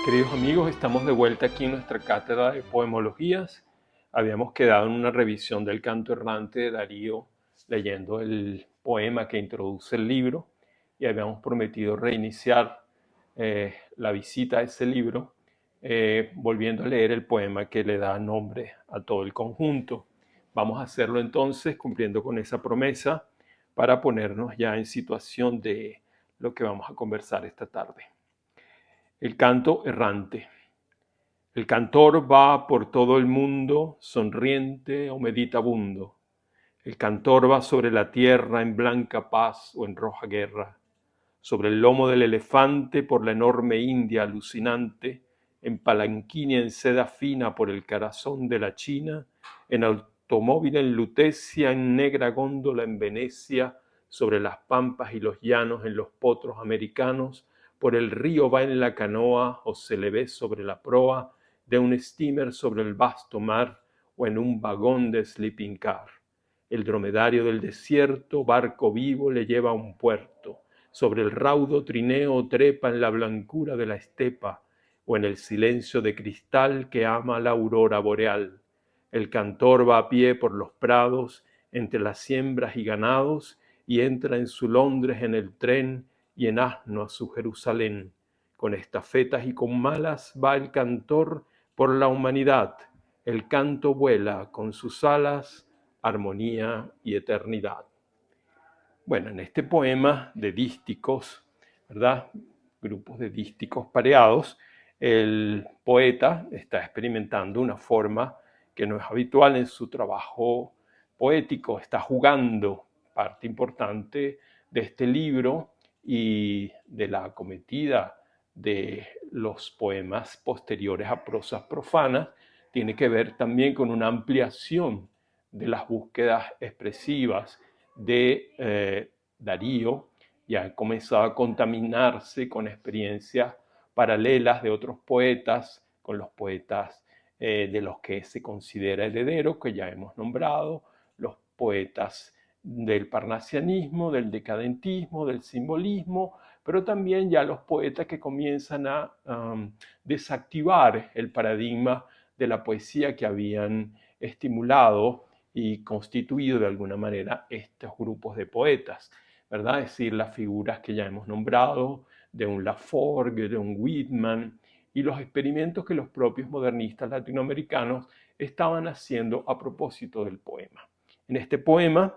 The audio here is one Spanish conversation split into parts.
Queridos amigos, estamos de vuelta aquí en nuestra cátedra de poemologías. Habíamos quedado en una revisión del canto errante de Darío, leyendo el poema que introduce el libro, y habíamos prometido reiniciar la visita a ese libro, volviendo a leer el poema que le da nombre a todo el conjunto. Vamos a hacerlo entonces, cumpliendo con esa promesa, para ponernos ya en situación de lo que vamos a conversar esta tarde. El canto errante. El cantor va por todo el mundo, sonriente o meditabundo. El cantor va sobre la tierra en blanca paz o en roja guerra, sobre el lomo del elefante por la enorme India alucinante, en palanquín y en seda fina por el corazón de la China, en automóvil en Lutecia, en negra góndola en Venecia, sobre las pampas y los llanos en los potros americanos, por el río va en la canoa o se le ve sobre la proa de un steamer sobre el vasto mar o en un vagón de sleeping car. El dromedario del desierto, barco vivo, le lleva a un puerto. Sobre el raudo trineo trepa en la blancura de la estepa o en el silencio de cristal que ama la aurora boreal. El cantor va a pie por los prados, entre las siembras y ganados, y entra en su Londres en el tren y en asno a su Jerusalén. Con estafetas y con malas va el cantor por la humanidad. El canto vuela con sus alas, armonía y eternidad. Bueno, en este poema de dísticos, ¿verdad? Grupos de dísticos pareados, el poeta está experimentando una forma que no es habitual en su trabajo poético, está jugando parte importante de este libro y de la acometida de los poemas posteriores a prosas profanas, tiene que ver también con una ampliación de las búsquedas expresivas de Darío, ya ha comenzado a contaminarse con experiencias paralelas de otros poetas, con los poetas de los que se considera heredero, que ya hemos nombrado, los poetas del parnasianismo, del decadentismo, del simbolismo, pero también ya los poetas que comienzan a desactivar el paradigma de la poesía que habían estimulado y constituido de alguna manera estos grupos de poetas, ¿verdad? Es decir, las figuras que ya hemos nombrado, de un Laforgue, de un Whitman, y los experimentos que los propios modernistas latinoamericanos estaban haciendo a propósito del poema. En este poema,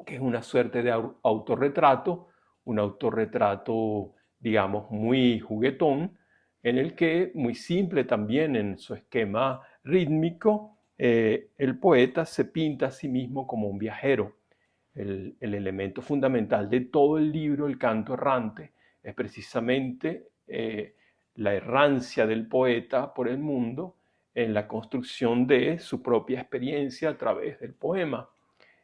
que es una suerte de un autorretrato, digamos, muy juguetón, en el que, muy simple también en su esquema rítmico, el poeta se pinta a sí mismo como un viajero. El elemento fundamental de todo el libro, El canto errante, es precisamente la errancia del poeta por el mundo en la construcción de su propia experiencia a través del poema.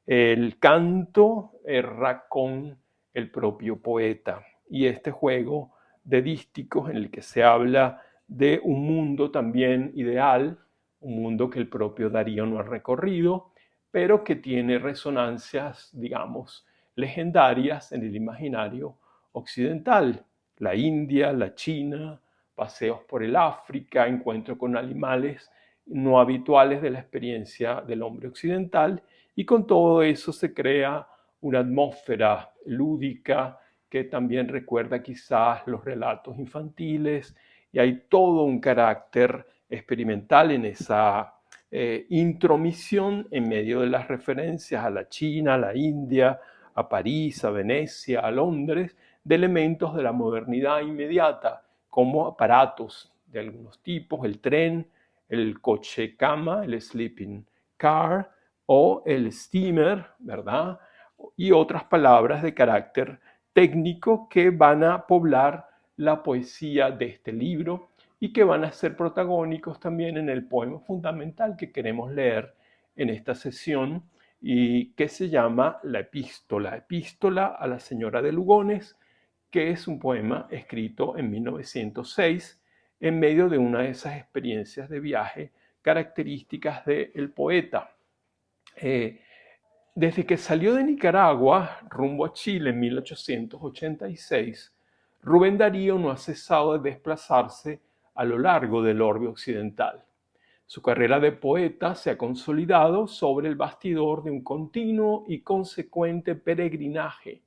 El canto erra con el propio poeta, y este juego de dísticos en el que se habla de un mundo también ideal, un mundo que el propio Darío no ha recorrido, pero que tiene resonancias, digamos, legendarias en el imaginario occidental. La India, la China, paseos por el África, encuentro con animales no habituales de la experiencia del hombre occidental, y con todo eso se crea una atmósfera lúdica que también recuerda quizás los relatos infantiles, y hay todo un carácter experimental en esa intromisión en medio de las referencias a la China, a la India, a París, a Venecia, a Londres, de elementos de la modernidad inmediata, como aparatos de algunos tipos, el tren, el coche cama, el sleeping car, o el steamer, ¿verdad? Y otras palabras de carácter técnico que van a poblar la poesía de este libro y que van a ser protagónicos también en el poema fundamental que queremos leer en esta sesión y que se llama La Epístola a la Señora de Lugones, que es un poema escrito en 1906 en medio de una de esas experiencias de viaje características del poeta. Desde que salió de Nicaragua rumbo a Chile en 1886, Rubén Darío no ha cesado de desplazarse a lo largo del orbe occidental. Su carrera de poeta se ha consolidado sobre el bastidor de un continuo y consecuente peregrinaje.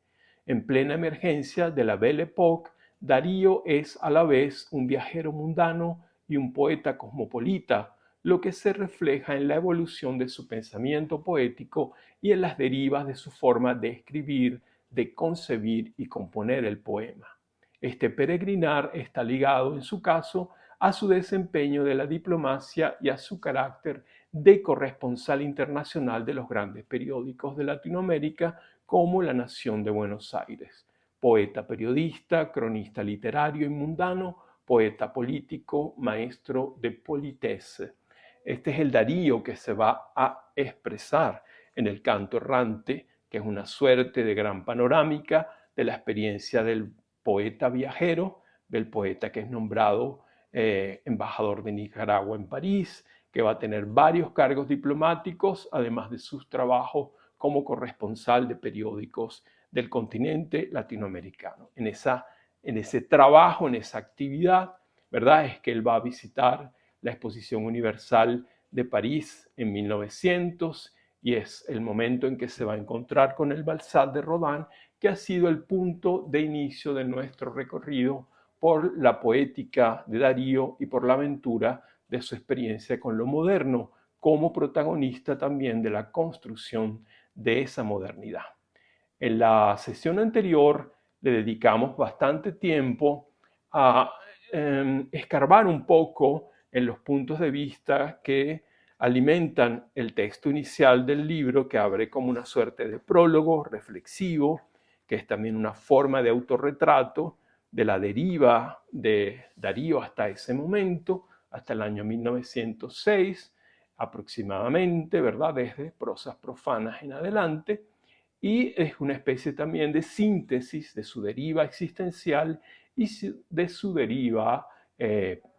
En plena emergencia de la Belle Époque, Darío es a la vez un viajero mundano y un poeta cosmopolita, lo que se refleja en la evolución de su pensamiento poético y en las derivas de su forma de escribir, de concebir y componer el poema. Este peregrinar está ligado, en su caso, a su desempeño de la diplomacia y a su carácter de corresponsal internacional de los grandes periódicos de Latinoamérica como La Nación de Buenos Aires. Poeta periodista, cronista literario y mundano, poeta político, maestro de politesse. Este es el Darío que se va a expresar en el canto errante, que es una suerte de gran panorámica de la experiencia del poeta viajero, del poeta que es nombrado embajador de Nicaragua en París, que va a tener varios cargos diplomáticos, además de sus trabajos como corresponsal de periódicos del continente latinoamericano. En ese trabajo, en esa actividad, ¿verdad? Es que él va a visitar la Exposición Universal de París en 1900 y es el momento en que se va a encontrar con el Balzac de Rodin, que ha sido el punto de inicio de nuestro recorrido por la poética de Darío y por la aventura de su experiencia con lo moderno, como protagonista también de la construcción de esa modernidad. En la sesión anterior le dedicamos bastante tiempo a escarbar un poco en los puntos de vista que alimentan el texto inicial del libro, que abre como una suerte de prólogo reflexivo, que es también una forma de autorretrato de la deriva de Darío hasta ese momento, hasta el año 1906 aproximadamente, ¿verdad? Desde prosas profanas en adelante, y es una especie también de síntesis de su deriva existencial y de su deriva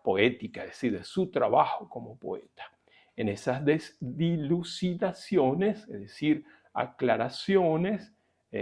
poética, es decir, de su trabajo como poeta. En esas dilucidaciones, es decir, aclaraciones,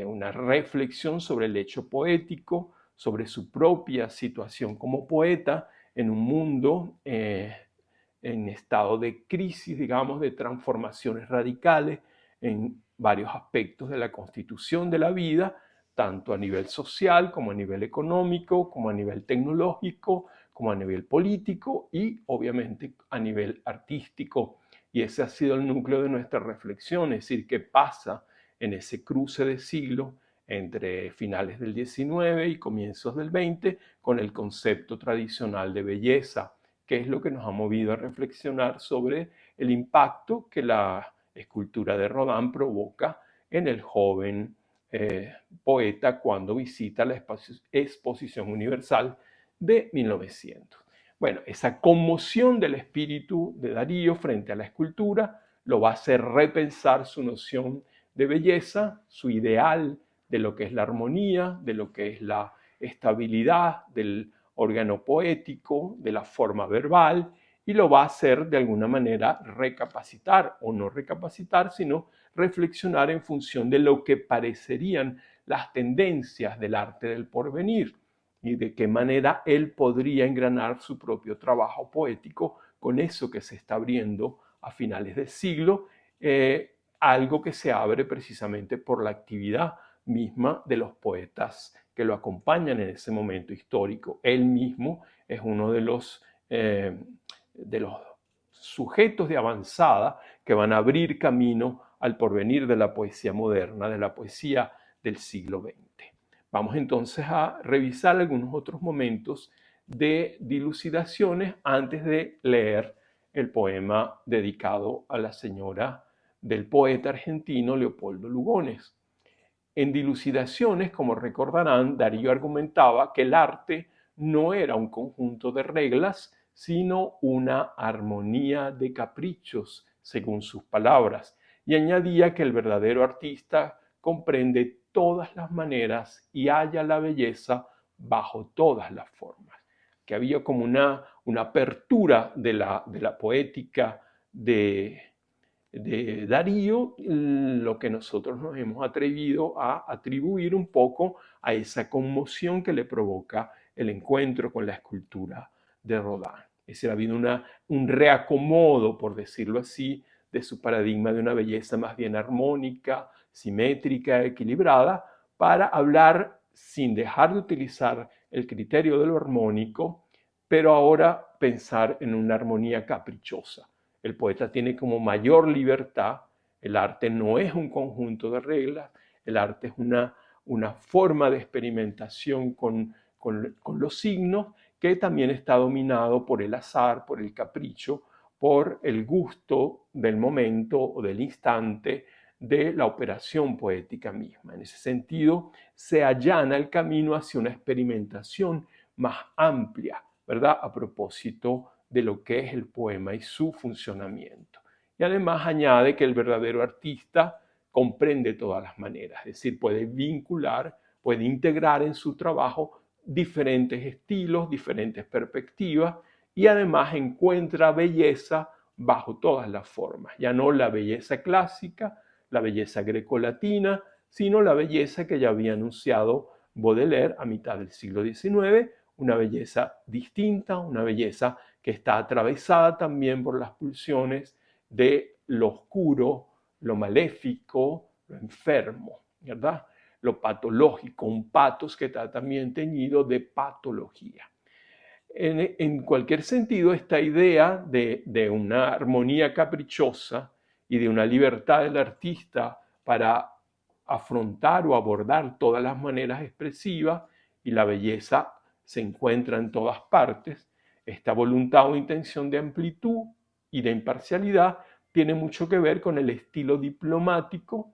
una reflexión sobre el hecho poético, sobre su propia situación como poeta en un mundo en estado de crisis, digamos, de transformaciones radicales en varios aspectos de la constitución de la vida, tanto a nivel social como a nivel económico, como a nivel tecnológico, como a nivel político y obviamente a nivel artístico. Y ese ha sido el núcleo de nuestra reflexión, es decir, qué pasa en ese cruce de siglo entre finales del XIX y comienzos del XX con el concepto tradicional de belleza, que es lo que nos ha movido a reflexionar sobre el impacto que la escultura de Rodin provoca en el joven poeta cuando visita la Exposición Universal de 1900. Bueno, esa conmoción del espíritu de Darío frente a la escultura lo va a hacer repensar su noción de belleza, su ideal de lo que es la armonía, de lo que es la estabilidad del órgano poético, de la forma verbal, y lo va a hacer de alguna manera recapacitar o no recapacitar, sino reflexionar en función de lo que parecerían las tendencias del arte del porvenir y de qué manera él podría engranar su propio trabajo poético con eso que se está abriendo a finales del siglo, algo que se abre precisamente por la actividad misma de los poetas que lo acompañan en ese momento histórico. Él mismo es uno de los sujetos de avanzada que van a abrir camino al porvenir de la poesía moderna, de la poesía del siglo XX. Vamos entonces a revisar algunos otros momentos de dilucidaciones antes de leer el poema dedicado a la señora del poeta argentino Leopoldo Lugones. En Dilucidaciones, como recordarán, Darío argumentaba que el arte no era un conjunto de reglas, sino una armonía de caprichos, según sus palabras, y añadía que el verdadero artista comprende todas las maneras y halla la belleza bajo todas las formas. Que había como una apertura de la poética de Darío, lo que nosotros nos hemos atrevido a atribuir un poco a esa conmoción que le provoca el encuentro con la escultura de Rodin. Es decir, ha habido un reacomodo, por decirlo así, de su paradigma de una belleza más bien armónica, simétrica, equilibrada, para hablar sin dejar de utilizar el criterio de lo armónico, pero ahora pensar en una armonía caprichosa. El poeta tiene como mayor libertad, el arte no es un conjunto de reglas, el arte es una forma de experimentación con los signos que también está dominado por el azar, por el capricho, por el gusto del momento o del instante de la operación poética misma. En ese sentido, se allana el camino hacia una experimentación más amplia, ¿verdad? A propósito de lo que es el poema y su funcionamiento. Y además añade que el verdadero artista comprende todas las maneras, es decir, puede vincular, puede integrar en su trabajo diferentes estilos, diferentes perspectivas y además encuentra belleza bajo todas las formas, ya no la belleza clásica, la belleza grecolatina, sino la belleza que ya había anunciado Baudelaire a mitad del siglo XIX, una belleza distinta, una belleza que está atravesada también por las pulsiones de lo oscuro, lo maléfico, lo enfermo, ¿verdad? Lo patológico, un patos que está también teñido de patología. En cualquier sentido, esta idea de una armonía caprichosa y de una libertad del artista para afrontar o abordar todas las maneras expresivas, y la belleza se encuentra en todas partes, esta voluntad o intención de amplitud y de imparcialidad tiene mucho que ver con el estilo diplomático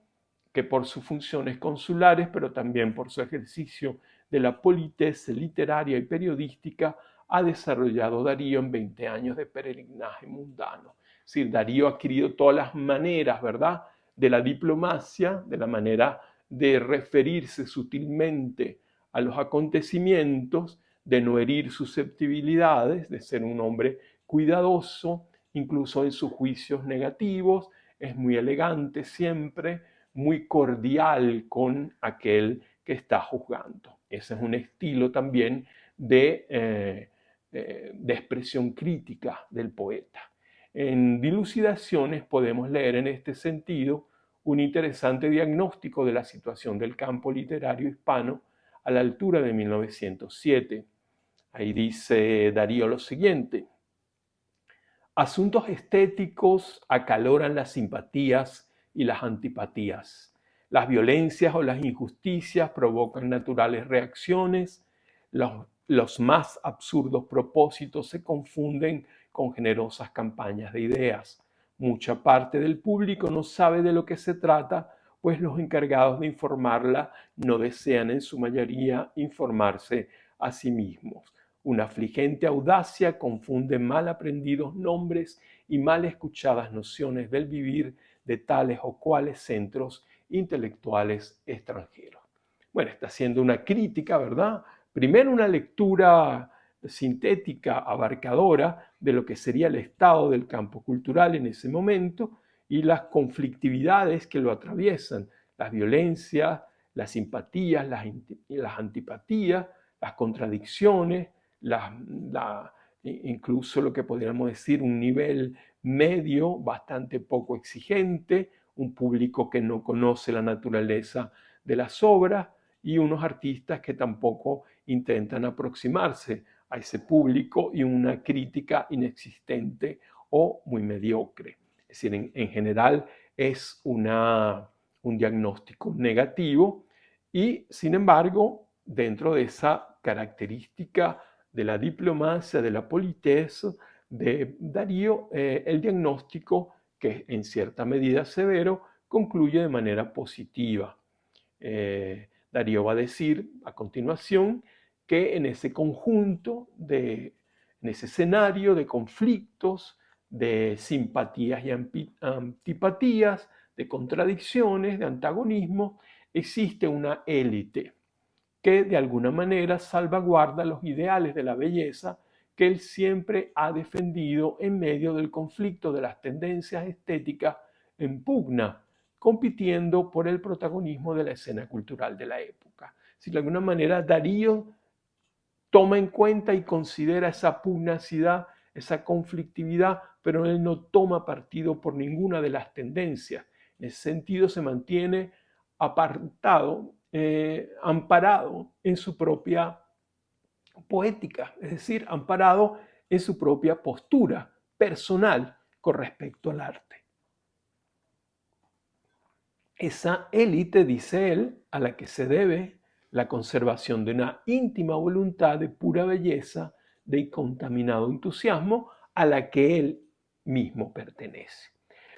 que por sus funciones consulares, pero también por su ejercicio de la politesse literaria y periodística, ha desarrollado Darío en 20 años de peregrinaje mundano. Es decir, Darío ha adquirido todas las maneras, ¿verdad?, de la diplomacia, de la manera de referirse sutilmente a los acontecimientos, de no herir susceptibilidades, de ser un hombre cuidadoso, incluso en sus juicios negativos, es muy elegante siempre, muy cordial con aquel que está juzgando. Ese es un estilo también de expresión crítica del poeta. En Dilucidaciones podemos leer en este sentido un interesante diagnóstico de la situación del campo literario hispano a la altura de 1907. Ahí dice Darío lo siguiente: asuntos estéticos acaloran las simpatías y las antipatías. Las violencias o las injusticias provocan naturales reacciones. Los más absurdos propósitos se confunden con generosas campañas de ideas. Mucha parte del público no sabe de lo que se trata, pues los encargados de informarla no desean en su mayoría informarse a sí mismos. Una afligente audacia confunde mal aprendidos nombres y mal escuchadas nociones del vivir de tales o cuales centros intelectuales extranjeros. Bueno, está haciendo una crítica, ¿verdad? Primero una lectura sintética, abarcadora de lo que sería el estado del campo cultural en ese momento y las conflictividades que lo atraviesan, las violencias, las simpatías, las antipatías, las contradicciones, incluso lo que podríamos decir un nivel medio bastante poco exigente, un público que no conoce la naturaleza de las obras y unos artistas que tampoco intentan aproximarse a ese público y una crítica inexistente o muy mediocre. Es decir, en general es un diagnóstico negativo y, sin embargo, dentro de esa característica de la diplomacia, de la politesse de Darío, el diagnóstico, que en cierta medida severo, concluye de manera positiva. Darío va a decir a continuación que en ese conjunto, en ese escenario de conflictos, de simpatías y antipatías, de contradicciones, de antagonismo, existe una élite que de alguna manera salvaguarda los ideales de la belleza que él siempre ha defendido en medio del conflicto de las tendencias estéticas en pugna, compitiendo por el protagonismo de la escena cultural de la época. Si de alguna manera Darío toma en cuenta y considera esa pugnacidad, esa conflictividad, pero él no toma partido por ninguna de las tendencias. En ese sentido se mantiene apartado, amparado en su propia poética, es decir, amparado en su propia postura personal con respecto al arte. Esa élite, dice él, a la que se debe la conservación de una íntima voluntad de pura belleza, de incontaminado entusiasmo, a la que él mismo pertenece.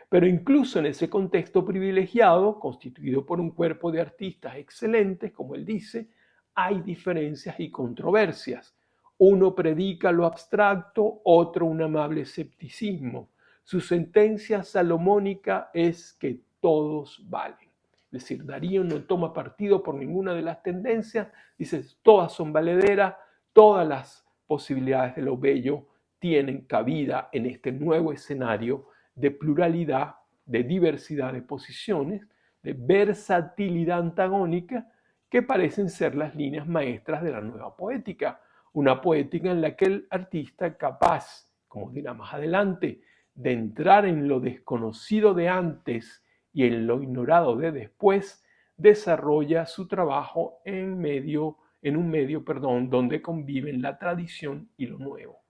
Pero incluso en ese contexto privilegiado, constituido por un cuerpo de artistas excelentes, como él dice, hay diferencias y controversias. Uno predica lo abstracto, otro un amable escepticismo. Su sentencia salomónica es que todos valen. Es decir, Darío no toma partido por ninguna de las tendencias, dice, todas son valederas, todas las posibilidades de lo bello tienen cabida en este nuevo escenario de pluralidad, de diversidad de posiciones, de versatilidad antagónica, que parecen ser las líneas maestras de la nueva poética. Una poética en la que el artista capaz, como dirá más adelante, de entrar en lo desconocido de antes y en lo ignorado de después, desarrolla su trabajo en un medio, donde conviven la tradición y lo nuevo.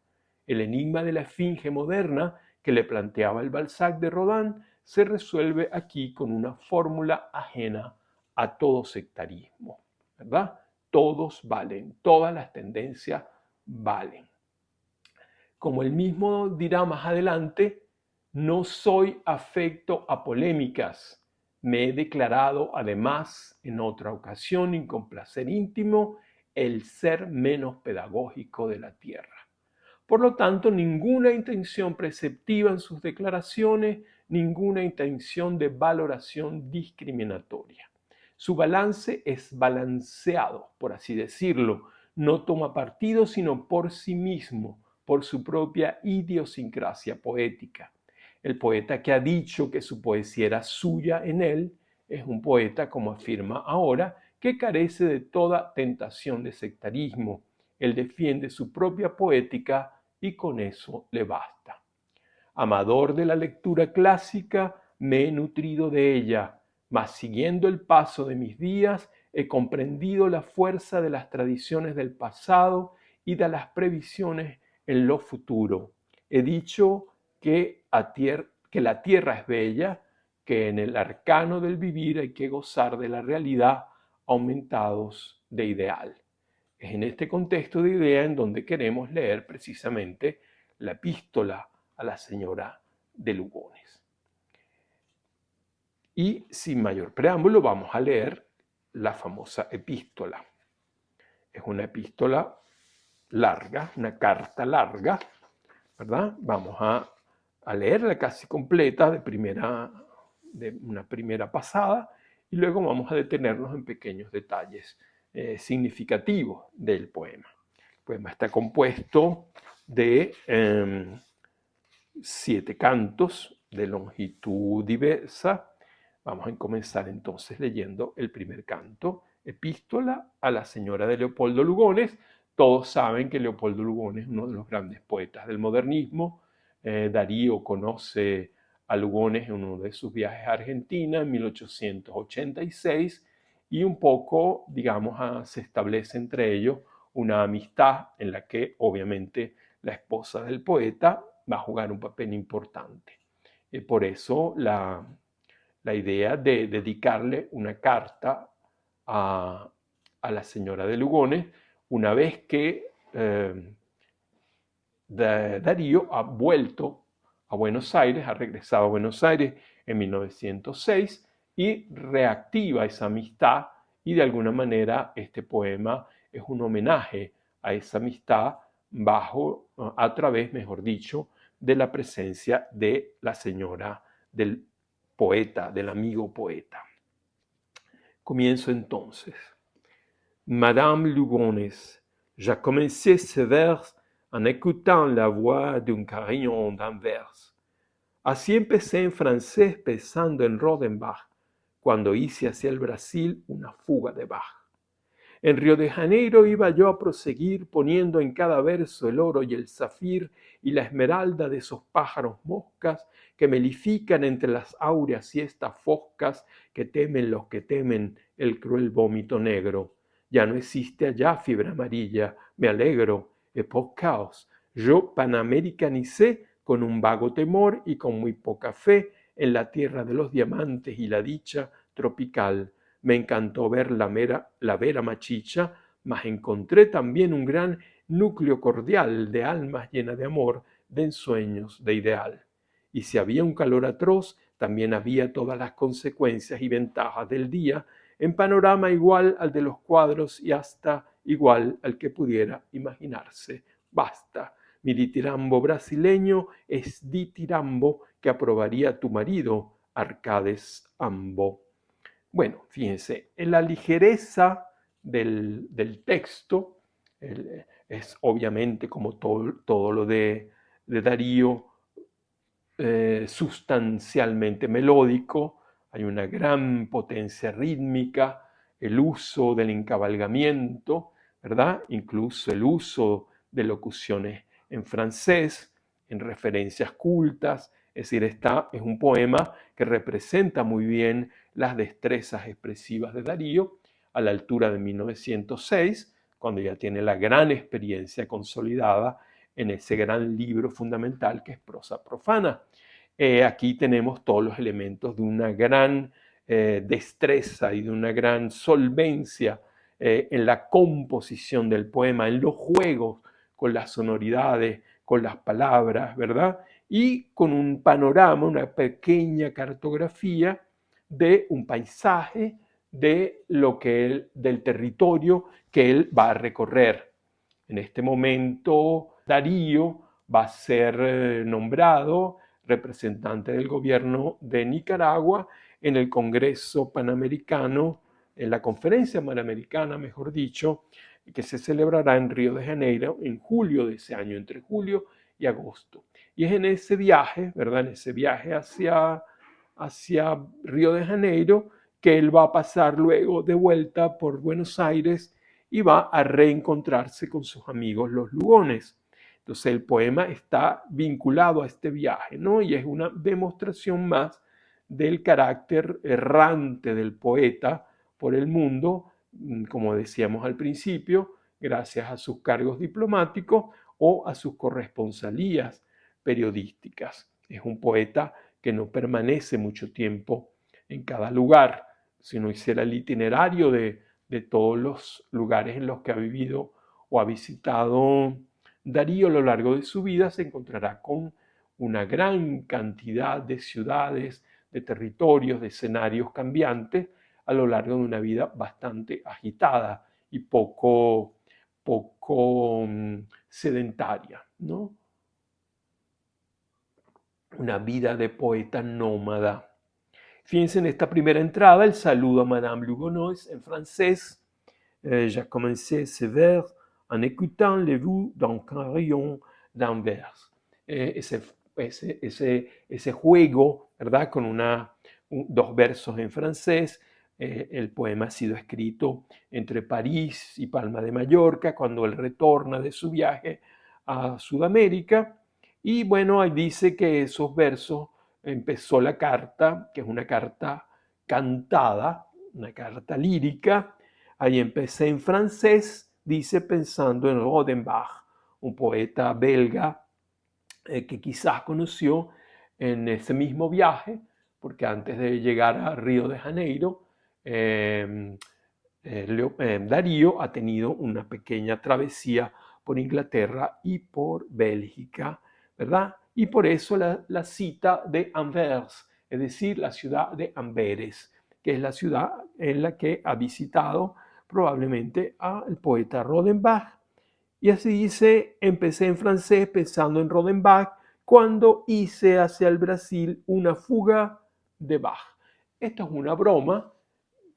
El enigma de la esfinge moderna que le planteaba el Balzac de Rodin se resuelve aquí con una fórmula ajena a todo sectarismo, ¿verdad? Todos valen, todas las tendencias valen. Como él mismo dirá más adelante, no soy afecto a polémicas. Me he declarado además en otra ocasión y con placer íntimo el ser menos pedagógico de la tierra. Por lo tanto, ninguna intención preceptiva en sus declaraciones, ninguna intención de valoración discriminatoria. Su balance es balanceado, por así decirlo. No toma partido sino por sí mismo, por su propia idiosincrasia poética. El poeta que ha dicho que su poesía era suya en él es un poeta, como afirma ahora, que carece de toda tentación de sectarismo. Él defiende su propia poética y con eso le basta. Amador de la lectura clásica, me he nutrido de ella, mas siguiendo el paso de mis días, he comprendido la fuerza de las tradiciones del pasado y de las previsiones en lo futuro. He dicho que la tierra es bella, que en el arcano del vivir hay que gozar de la realidad aumentados de ideal. Es en este contexto de idea en donde queremos leer precisamente la epístola a la señora de Lugones. Y sin mayor preámbulo vamos a leer la famosa epístola. Es una epístola larga, una carta larga, ¿verdad? Vamos a leerla casi completa de una primera pasada y luego vamos a detenernos en pequeños detalles significativos del poema. El poema está compuesto de 7 cantos de longitud diversa. Vamos a comenzar entonces leyendo el primer canto, Epístola a la señora de Leopoldo Lugones. Todos saben que Leopoldo Lugones es uno de los grandes poetas del modernismo. Darío conoce a Lugones en uno de sus viajes a Argentina en 1886 y un poco, digamos, se establece entre ellos una amistad en la que obviamente la esposa del poeta va a jugar un papel importante. Por eso la idea de dedicarle una carta a la señora de Lugones, una vez que Darío ha vuelto a Buenos Aires, ha regresado a Buenos Aires en 1906 y reactiva esa amistad y de alguna manera este poema es un homenaje a esa amistad a través, mejor dicho, de la presencia de la señora del poeta, del amigo poeta. Comienzo entonces. Madame Lugones, j'ai commencé ce vers en écoutant la voix d'un carillon d'Anvers. Así empecé en francés pensando en Rodenbach, cuando hice hacia el Brasil una fuga de Bach. En Río de Janeiro iba yo a proseguir poniendo en cada verso el oro y el zafir y la esmeralda de esos pájaros moscas que melifican entre las áureas siestas foscas que temen los que temen el cruel vómito negro. Ya no existe allá fibra amarilla, me alegro, époque caos. Yo panamericanicé con un vago temor y con muy poca fe en la tierra de los diamantes y la dicha tropical. Me encantó ver la vera machicha, mas encontré también un gran núcleo cordial de almas llenas de amor, de ensueños, de ideal. Y si había un calor atroz, también había todas las consecuencias y ventajas del día, en panorama igual al de los cuadros y hasta igual al que pudiera imaginarse. Basta, mi ditirambo brasileño es ditirambo que aprobaría tu marido, Arcades Ambo. Bueno, fíjense, en la ligereza del texto, es obviamente como todo lo de Darío, sustancialmente melódico, hay una gran potencia rítmica, el uso del encabalgamiento, ¿verdad? Incluso el uso de locuciones en francés, en referencias cultas, es decir, es un poema que representa muy bien las destrezas expresivas de Darío a la altura de 1906, cuando ya tiene la gran experiencia consolidada en ese gran libro fundamental que es Prosa Profana. Aquí tenemos todos los elementos de una gran destreza y de una gran solvencia en la composición del poema, en los juegos con las sonoridades, con las palabras, ¿verdad? Y con un panorama, una pequeña cartografía de un paisaje del territorio que él va a recorrer. En este momento, Darío va a ser nombrado representante del gobierno de Nicaragua en el Congreso Panamericano, en la Conferencia Panamericana, mejor dicho, que se celebrará en Río de Janeiro en julio de ese año, entre julio y agosto. Y es en ese viaje, ¿verdad? En ese viaje hacia Río de Janeiro que él va a pasar luego de vuelta por Buenos Aires y va a reencontrarse con sus amigos los Lugones. Entonces el poema está vinculado a este viaje, ¿no? Y es una demostración más del carácter errante del poeta por el mundo, como decíamos al principio, gracias a sus cargos diplomáticos o a sus corresponsalías periodísticas. Es un poeta que no permanece mucho tiempo en cada lugar. Si uno hiciera el itinerario de todos los lugares en los que ha vivido o ha visitado Darío a lo largo de su vida, se encontrará con una gran cantidad de ciudades, de territorios, de escenarios cambiantes a lo largo de una vida bastante agitada y poco sedentaria, ¿no? Una vida de poeta nómada. Fíjense en esta primera entrada, el saludo a Madame Lugonois en francés. J'ai commencé ce vers en écoutant les vues d'un carillon d'Anvers. Ese juego, ¿verdad? Con dos versos en francés. El poema ha sido escrito entre París y Palma de Mallorca, cuando él retorna de su viaje a Sudamérica. Y bueno, ahí dice que esos versos empezó la carta, que es una carta cantada, una carta lírica. Ahí empecé en francés, dice, pensando en Rodenbach, un poeta belga que quizás conoció en ese mismo viaje, porque antes de llegar a Río de Janeiro, Darío ha tenido una pequeña travesía por Inglaterra y por Bélgica, ¿verdad? Y por eso la cita de Anvers, es decir, la ciudad de Amberes, que es la ciudad en la que ha visitado probablemente al poeta Rodenbach. Y así dice, empecé en francés pensando en Rodenbach cuando hice hacia el Brasil una fuga de Bach. Esto es una broma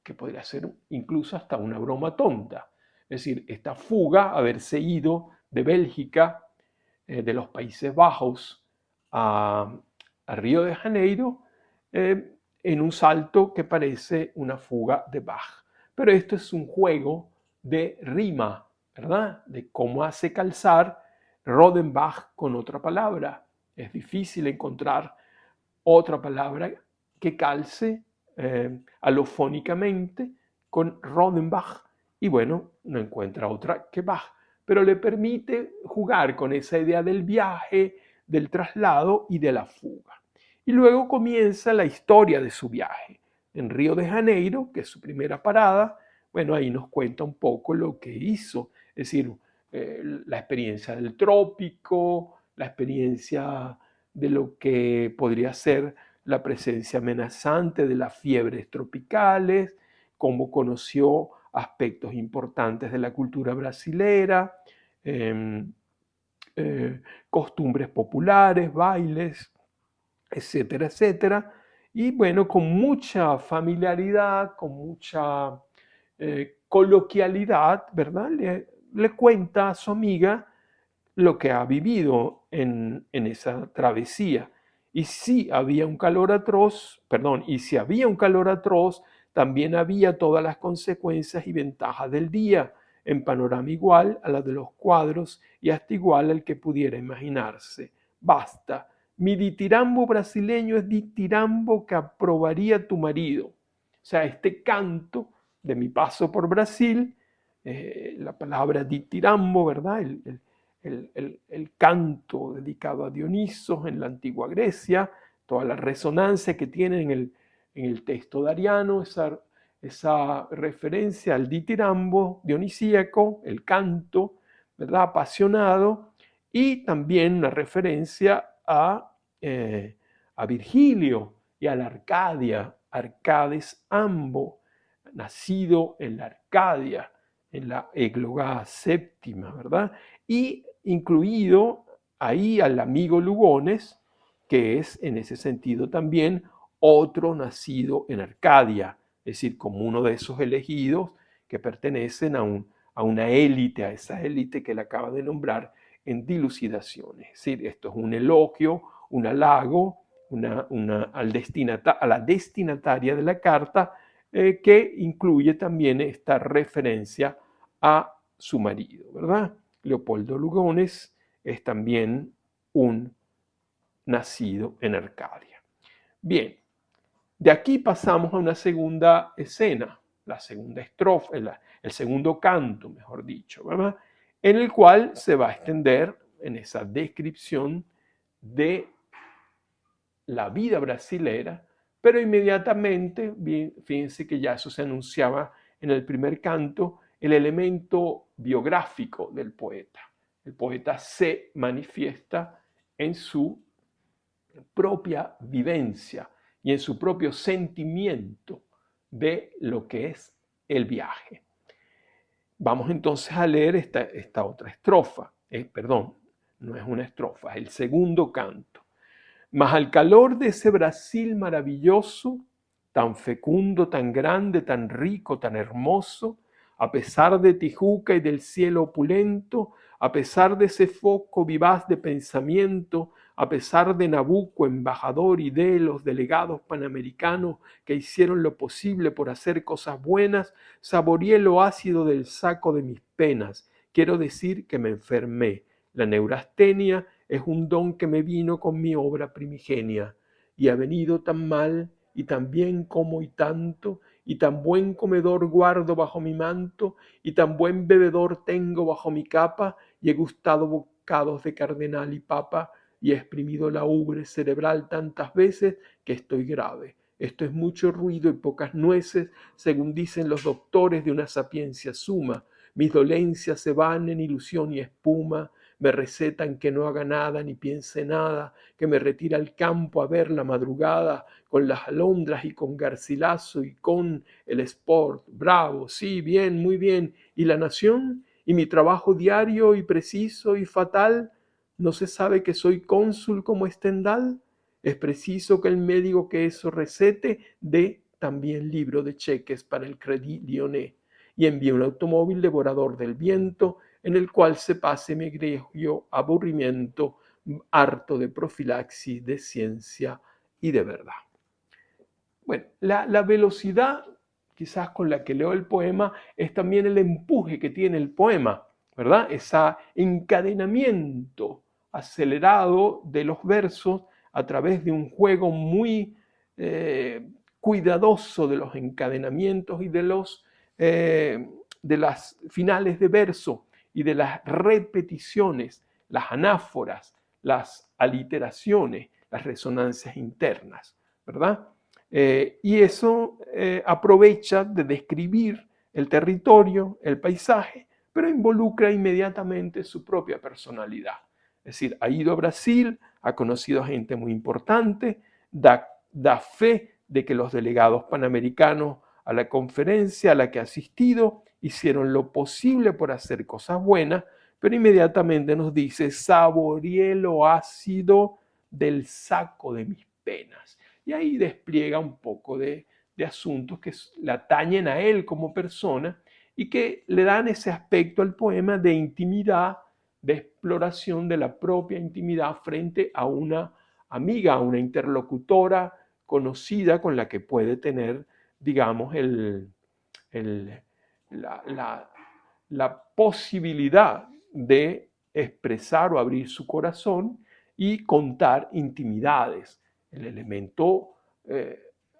que podría ser incluso hasta una broma tonta. Es decir, esta fuga, haberse ido de Bélgica, de los Países Bajos a Río de Janeiro, en un salto que parece una fuga de Bach. Pero esto es un juego de rima, ¿verdad? De cómo hace calzar Rodenbach con otra palabra. Es difícil encontrar otra palabra que calce alofónicamente con Rodenbach, y bueno, no encuentra otra que Bach, pero le permite jugar con esa idea del viaje, del traslado y de la fuga. Y luego comienza la historia de su viaje. En Río de Janeiro, que es su primera parada, bueno, ahí nos cuenta un poco lo que hizo, es decir, la experiencia del trópico, la experiencia de lo que podría ser la presencia amenazante de las fiebres tropicales, cómo conoció aspectos importantes de la cultura brasilera, eh, costumbres populares, bailes, etcétera, etcétera. Y bueno, con mucha familiaridad, con mucha coloquialidad, ¿verdad? Le cuenta a su amiga lo que ha vivido en esa travesía. Y si había un calor atroz, perdón, y si había un calor atroz, también había todas las consecuencias y ventajas del día, en panorama igual a la de los cuadros y hasta igual al que pudiera imaginarse. Basta. Mi ditirambo brasileño es ditirambo que aprobaría tu marido. O sea, este canto de mi paso por Brasil, la palabra ditirambo, ¿verdad? El canto dedicado a Dioniso en la antigua Grecia, toda la resonancia que tiene en el texto dariano, esa referencia al ditirambo dionisíaco, el canto, ¿verdad? Apasionado, y también una referencia a Virgilio y a la Arcadia, Arcades Ambo, nacido en la Arcadia, en la égloga séptima, ¿verdad? Y incluido ahí al amigo Lugones, que es en ese sentido también otro nacido en Arcadia, es decir, como uno de esos elegidos que pertenecen a una élite, a esa élite que él acaba de nombrar en Dilucidaciones. Es decir, esto es un elogio, un halago a la destinataria de la carta, que incluye también esta referencia a su marido, ¿verdad? Leopoldo Lugones es también un nacido en Arcadia. Bien, de aquí pasamos a una segunda escena, la segunda estrofa, el segundo canto, mejor dicho, ¿verdad? En el cual se va a extender en esa descripción de la vida brasilera, pero inmediatamente, fíjense que ya eso se anunciaba en el primer canto, el elemento biográfico del poeta. El poeta se manifiesta en su propia vivencia y en su propio sentimiento de lo que es el viaje. Vamos entonces a leer esta otra estrofa. Perdón, no es una estrofa, es el segundo canto. Mas al calor de ese Brasil maravilloso, tan fecundo, tan grande, tan rico, tan hermoso, a pesar de Tijuca y del cielo opulento, a pesar de ese foco vivaz de pensamiento, a pesar de Nabucco, embajador, y de los delegados panamericanos que hicieron lo posible por hacer cosas buenas, saboreé lo ácido del saco de mis penas. Quiero decir que me enfermé. La neurastenia es un don que me vino con mi obra primigenia, y ha venido tan mal, y tan bien como y tanto, y tan buen comedor guardo bajo mi manto, y tan buen bebedor tengo bajo mi capa, y he gustado bocados de cardenal y papa, y he exprimido la ubre cerebral tantas veces que estoy grave. Esto es mucho ruido y pocas nueces, según dicen los doctores de una sapiencia suma. Mis dolencias se van en ilusión y espuma, me recetan que no haga nada ni piense nada, que me retire al campo a ver la madrugada con las alondras y con Garcilaso y con el sport. Bravo, sí, bien, muy bien. ¿Y la nación? ¿Y mi trabajo diario y preciso y fatal? ¿No se sabe que soy cónsul como Stendhal? Es preciso que el médico que eso recete dé también libro de cheques para el Crédit Lyonnais y envíe un automóvil devorador del viento en el cual se pase mi egregio aburrimiento, harto de profilaxis, de ciencia y de verdad. Bueno, la velocidad quizás con la que leo el poema es también el empuje que tiene el poema, ¿verdad? Ese encadenamiento acelerado de los versos a través de un juego muy cuidadoso de los encadenamientos y de las finales de verso y de las repeticiones, las anáforas, las aliteraciones, las resonancias internas, ¿verdad? Y eso aprovecha de describir el territorio, el paisaje, pero involucra inmediatamente su propia personalidad. Es decir, ha ido a Brasil, ha conocido a gente muy importante, da fe de que los delegados panamericanos a la conferencia a la que ha asistido hicieron lo posible por hacer cosas buenas, pero inmediatamente nos dice: saboreé lo ácido del saco de mis penas. Y ahí despliega un poco de asuntos que le atañen a él como persona y que le dan ese aspecto al poema de intimidad, de exploración de la propia intimidad frente a una amiga, a una interlocutora conocida con la que puede tener, digamos, la posibilidad de expresar o abrir su corazón y contar intimidades. El elemento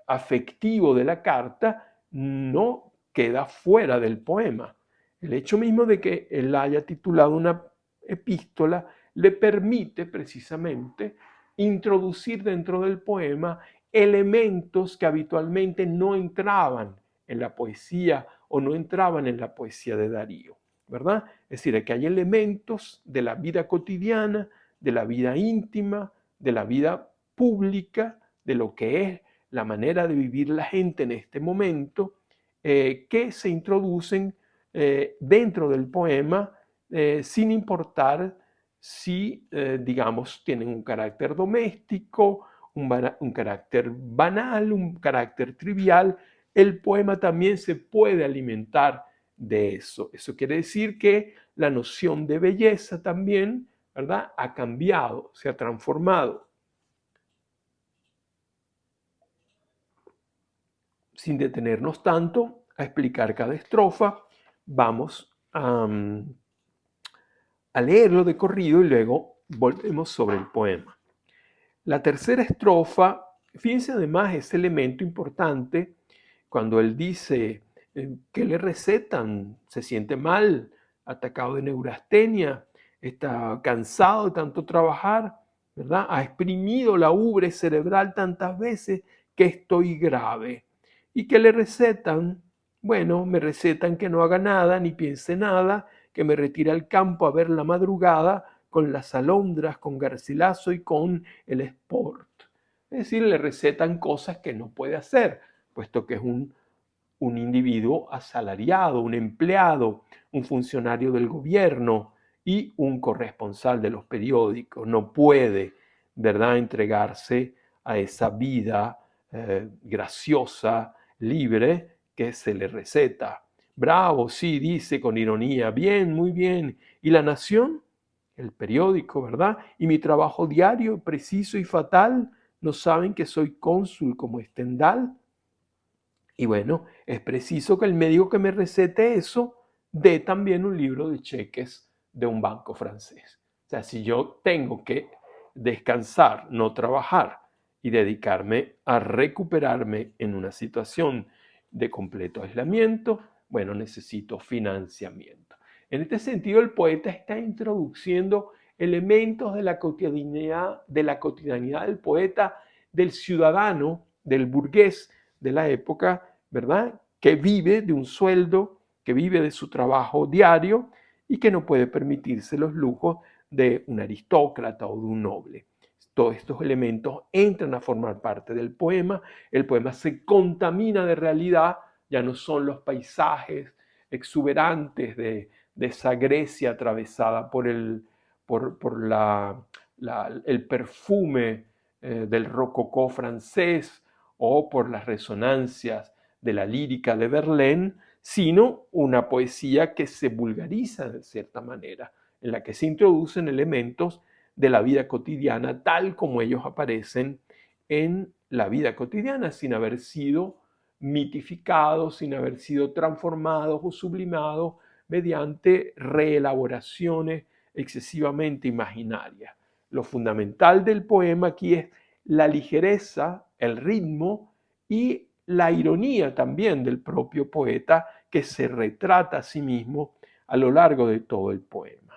afectivo de la carta no queda fuera del poema. El hecho mismo de que él haya titulado una epístola le permite precisamente introducir dentro del poema elementos que habitualmente no entraban en la poesía o no entraban en la poesía de Darío, ¿verdad? Es decir, que hay elementos de la vida cotidiana, de la vida íntima, de la vida pública, de lo que es la manera de vivir la gente en este momento, que se introducen dentro del poema sin importar si, digamos, tienen un carácter doméstico, un carácter banal, un carácter trivial. El poema también se puede alimentar de eso. Eso quiere decir que la noción de belleza también, ¿verdad?, ha cambiado, se ha transformado. Sin detenernos tanto a explicar cada estrofa, vamos a leerlo de corrido y luego volvemos sobre el poema. La tercera estrofa, fíjense además ese elemento importante cuando él dice que le recetan, se siente mal, atacado de neurastenia, está cansado de tanto trabajar, ¿verdad? Ha exprimido la ubre cerebral tantas veces que estoy grave. ¿Y qué le recetan? Bueno, me recetan que no haga nada ni piense nada, que me retire al campo a ver la madrugada con las alondras, con Garcilaso y con el sport. Es decir, le recetan cosas que no puede hacer, puesto que es un individuo asalariado, un empleado, un funcionario del gobierno y un corresponsal de los periódicos. No puede, ¿verdad?, entregarse a esa vida graciosa, libre, que se le receta. Bravo, sí, dice con ironía, bien, muy bien. ¿Y la nación? El periódico, ¿verdad? Y mi trabajo diario, preciso y fatal, ¿no saben que soy cónsul como Stendhal? Y bueno, es preciso que el médico que me recete eso dé también un libro de cheques de un banco francés. O sea, si yo tengo que descansar, no trabajar y dedicarme a recuperarme en una situación de completo aislamiento, bueno, necesito financiamiento. En este sentido, el poeta está introduciendo elementos de la cotidianidad del poeta, del ciudadano, del burgués de la época, ¿verdad?, que vive de un sueldo, que vive de su trabajo diario y que no puede permitirse los lujos de un aristócrata o de un noble. Todos estos elementos entran a formar parte del poema. El poema se contamina de realidad, ya no son los paisajes exuberantes de esa Grecia atravesada por el perfume del rococó francés o por las resonancias de la lírica de Verlaine, sino una poesía que se vulgariza de cierta manera, en la que se introducen elementos de la vida cotidiana tal como ellos aparecen en la vida cotidiana, sin haber sido mitificados sin haber sido transformados o sublimados mediante reelaboraciones excesivamente imaginarias. Lo fundamental del poema aquí es la ligereza, el ritmo y la ironía también del propio poeta, que se retrata a sí mismo a lo largo de todo el poema.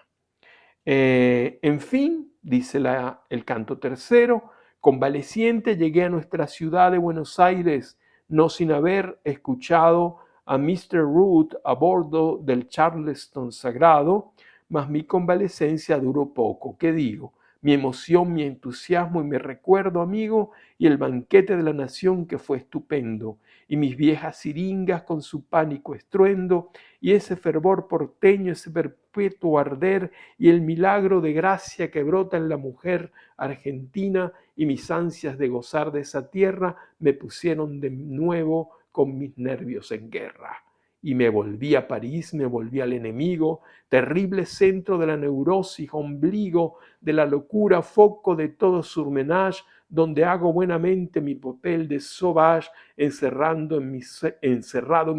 En fin, dice el canto tercero, convaleciente llegué a nuestra ciudad de Buenos Aires, no sin haber escuchado a Mr. Root a bordo del Charleston sagrado, mas mi convalecencia duró poco. ¿Qué digo? Mi emoción, mi entusiasmo y mi recuerdo, amigo, y el banquete de la nación que fue estupendo, y mis viejas siringas con su pánico estruendo, y ese fervor porteño, ese perpetuo arder, y el milagro de gracia que brota en la mujer argentina, y mis ansias de gozar de esa tierra me pusieron de nuevo con mis nervios en guerra. Y me volví a París, me volví al enemigo, terrible centro de la neurosis, ombligo de la locura, foco de todo surmenage, donde hago buenamente mi papel de sauvage, encerrado en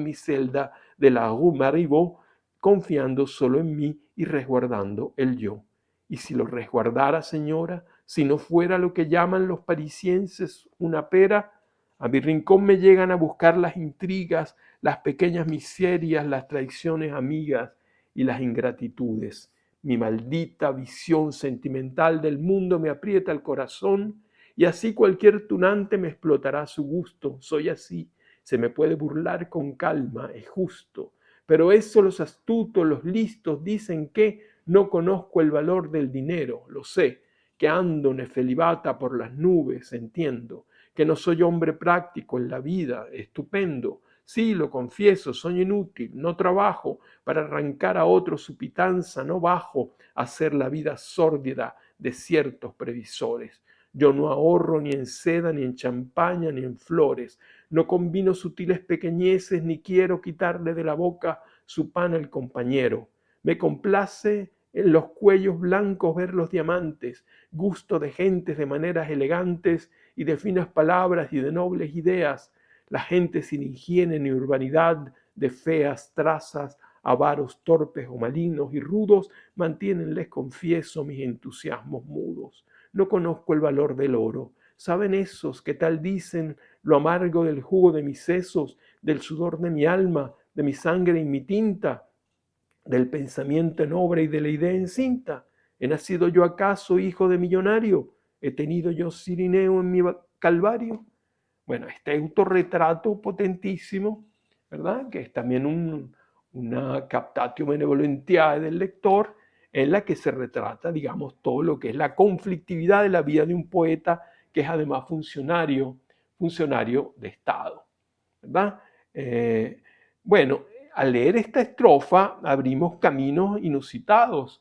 mi celda de la Rue Marivaux, confiando solo en mí y resguardando el yo. Y si lo resguardara, señora, si no fuera lo que llaman los parisienses una pera, a mi rincón me llegan a buscar las intrigas, las pequeñas miserias, las traiciones amigas y las ingratitudes. Mi maldita visión sentimental del mundo me aprieta el corazón y así cualquier tunante me explotará a su gusto. Soy así, se me puede burlar con calma, es justo. Pero eso los astutos, los listos dicen que no conozco el valor del dinero, lo sé, que ando nefelibata por las nubes, entiendo, que no soy hombre práctico en la vida, estupendo. Sí, lo confieso, soy inútil, no trabajo para arrancar a otro su pitanza, no bajo a hacer la vida sórdida de ciertos previsores. Yo no ahorro ni en seda, ni en champaña, ni en flores. No combino sutiles pequeñeces, ni quiero quitarle de la boca su pan al compañero. Me complace en los cuellos blancos ver los diamantes, gusto de gentes de maneras elegantes y de finas palabras y de nobles ideas, la gente sin higiene ni urbanidad, de feas trazas, avaros torpes o malignos y rudos, mantienen, les confieso, mis entusiasmos mudos. No conozco el valor del oro. ¿Saben esos que tal dicen lo amargo del jugo de mis sesos, del sudor de mi alma, de mi sangre y mi tinta, del pensamiento en obra y de la idea encinta? ¿He nacido yo acaso hijo de millonario? ¿He tenido yo Cirineo en mi calvario? Bueno, este autorretrato potentísimo, ¿verdad? Que es también una captatio benevolentiae del lector, en la que se retrata, digamos, todo lo que es la conflictividad de la vida de un poeta que es además funcionario de Estado, ¿verdad? Bueno, al leer esta estrofa abrimos caminos inusitados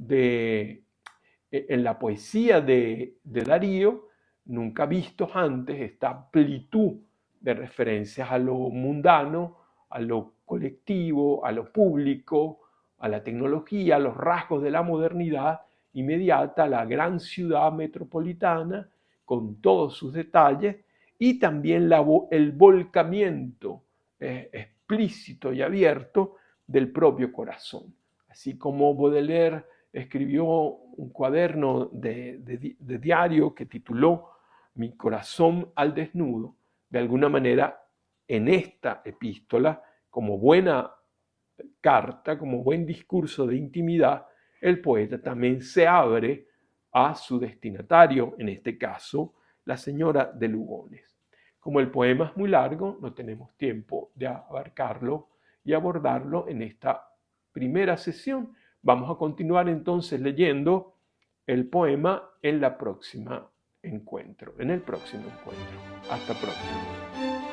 en la poesía de Darío, nunca vistos antes, esta amplitud de referencias a lo mundano, a lo colectivo, a lo público, a la tecnología, a los rasgos de la modernidad inmediata, a la gran ciudad metropolitana, con todos sus detalles, y también el volcamiento explícito y abierto del propio corazón. Así como Baudelaire escribió un cuaderno de diario que tituló Mi corazón al desnudo, de alguna manera en esta epístola, como buena carta, como buen discurso de intimidad, el poeta también se abre a su destinatario, en este caso, la señora de Lugones. Como el poema es muy largo, no tenemos tiempo de abarcarlo y abordarlo en esta primera sesión. Vamos a continuar entonces leyendo el poema en el próximo encuentro. Hasta pronto.